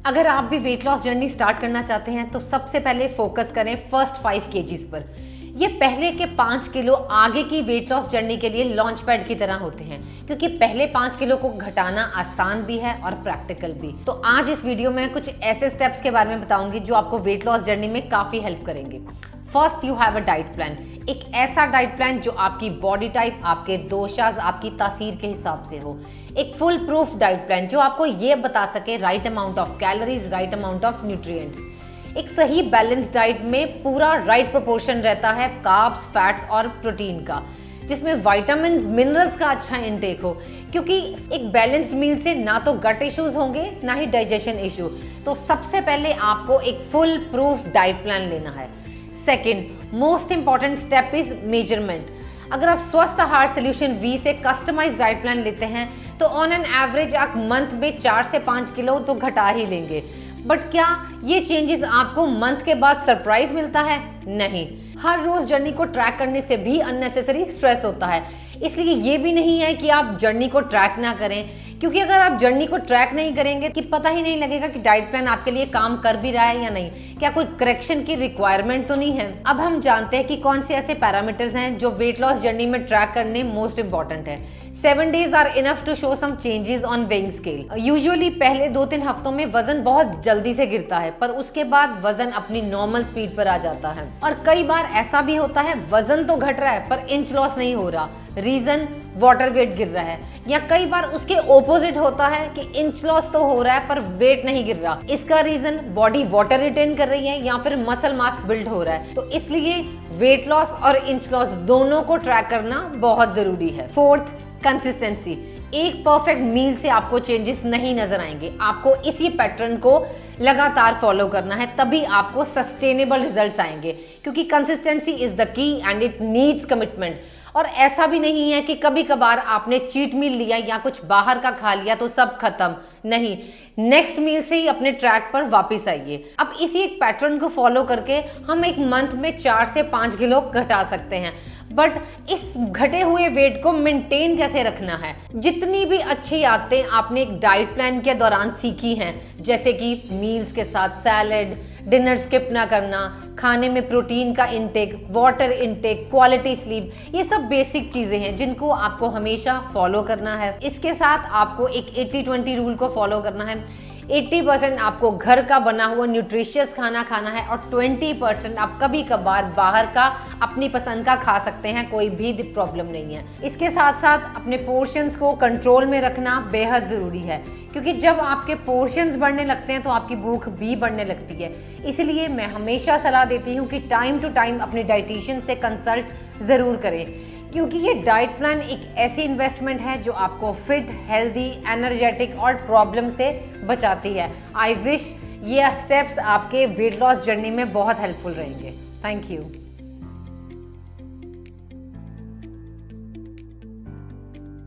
अगर आप भी वेट लॉस जर्नी स्टार्ट करना चाहते हैं तो सबसे पहले फोकस करें फर्स्ट 5 kgs पर। ये पहले के 5 किलो आगे की वेट लॉस जर्नी के लिए लॉन्च पैड की तरह होते हैं, क्योंकि पहले 5 किलो को घटाना आसान भी है और प्रैक्टिकल भी। तो आज इस वीडियो में कुछ ऐसे स्टेप्स के बारे में बताऊंगी जो आपको वेट लॉस जर्नी में काफी हेल्प करेंगे। First, you have a diet plan. एक ऐसा डाइट प्लान जो आपकी बॉडी टाइप, आपके दोषाज, आपकी तासीर के हिसाब से हो। एक फुल प्रूफ डाइट प्लान जो आपको ये बता सके right amount of calories, right amount of nutrients. एक सही बैलेंस डाइट में पूरा राइट प्रोपोर्शन रहता है कार्ब्स, फैट्स और प्रोटीन का, जिसमें विटामिन्स, मिनरल्स का अच्छा इनटेक हो, क्योंकि एक बैलेंस्ड मील से ना तो गट इश्यूज होंगे ना ही डाइजेशन इशू। तो सबसे पहले आपको एक फुल प्रूफ डाइट प्लान लेना है। Second, most important step is measurement. अगर आप स्वस्थ आहार सोल्यूशन वी से कस्टमाइज डाइट प्लान लेते हैं तो ऑन एन एवरेज आप मंथ में 4 से 5 किलो तो घटा ही लेंगे। बट क्या ये चेंजेस आपको मंथ के बाद सरप्राइज मिलता है? नहीं। हर रोज जर्नी को ट्रैक करने से भी अननेसेसरी स्ट्रेस होता है, इसलिए ये भी नहीं है कि आप जर्नी को ट्रैक ना करें, क्योंकि अगर आप जर्नी को ट्रैक नहीं करेंगे कि पता ही नहीं लगेगा कि डाइट प्लान आपके लिए काम कर भी रहा है या नहीं, क्या कोई करेक्शन की रिक्वायरमेंट तो नहीं है। अब हम जानते हैं कि कौन से ऐसे पैरामीटर्स हैं जो वेट लॉस जर्नी में ट्रैक करने मोस्ट इंपॉर्टेंट है। 7 days are enough to show some changes on weighing scale. Usually पहले 2-3 हफ्तों में वजन बहुत जल्दी से गिरता है, पर उसके बाद वजन अपनी नॉर्मल स्पीड पर आ जाता है। और कई बार ऐसा भी होता है वजन तो घट रहा है पर इंच लॉस नहीं हो रहा, रीजन वाटर वेट गिर रहा है। या कई बार उसके ओपोजिट होता है कि इंच लॉस तो हो रहा है पर वेट नहीं गिर रहा, इसका रीजन बॉडी वाटर रिटेन कर रही है या फिर मसल मास बिल्ड हो रहा है। तो इसलिए वेट लॉस और इंच लॉस दोनों को ट्रैक करना बहुत जरूरी है। Fourth, consistency. एक परफेक्ट मील से आपको चेंजेस नहीं नजर आएंगे, आपको इसी पैटर्न को लगातार फॉलो करना है, तभी आपको सस्टेनेबल रिजल्ट्स आएंगे, क्योंकि consistency is the key and it needs commitment. और ऐसा भी नहीं है कि कभी कभार आपने चीट मील लिया या कुछ बाहर का खा लिया तो सब खत्म, नहीं। नेक्स्ट मील से ही अपने ट्रैक पर वापस आइए। अब इसी एक पैटर्न को फॉलो करके हम एक मंथ में 4 से 5 किलो घटा सकते हैं। बट इस घटे हुए वेट को मेंटेन कैसे रखना है? जितनी भी अच्छी आदतें आपने एक डाइट प्लान के दौरान सीखी हैं, जैसे कि मील्स के साथ सैलेड, डिनर स्किप ना करना, खाने में प्रोटीन का intake, water intake, quality sleep, ये सब बेसिक चीजें हैं जिनको आपको हमेशा फॉलो करना है। इसके साथ आपको एक 80-20 रूल को फॉलो करना है। 80% आपको घर का बना हुआ न्यूट्रिशियस खाना खाना है और 20% आप कभी कभार बाहर का अपनी पसंद का खा सकते हैं, कोई भी प्रॉब्लम नहीं है। इसके साथ साथ अपने पोर्शंस को कंट्रोल में रखना बेहद ज़रूरी है, क्योंकि जब आपके पोर्शंस बढ़ने लगते हैं तो आपकी भूख भी बढ़ने लगती है। इसलिए मैं हमेशा सलाह देती हूँ कि टाइम टू टाइम अपने डाइटिशियन से कंसल्ट ज़रूर करें, क्योंकि ये डाइट प्लान एक ऐसी इन्वेस्टमेंट है जो आपको फिट, हेल्दी, एनर्जेटिक और प्रॉब्लम से बचाती है। आई विश ये स्टेप्स आपके वेट लॉस जर्नी में बहुत हेल्पफुल रहेंगे। Thank you.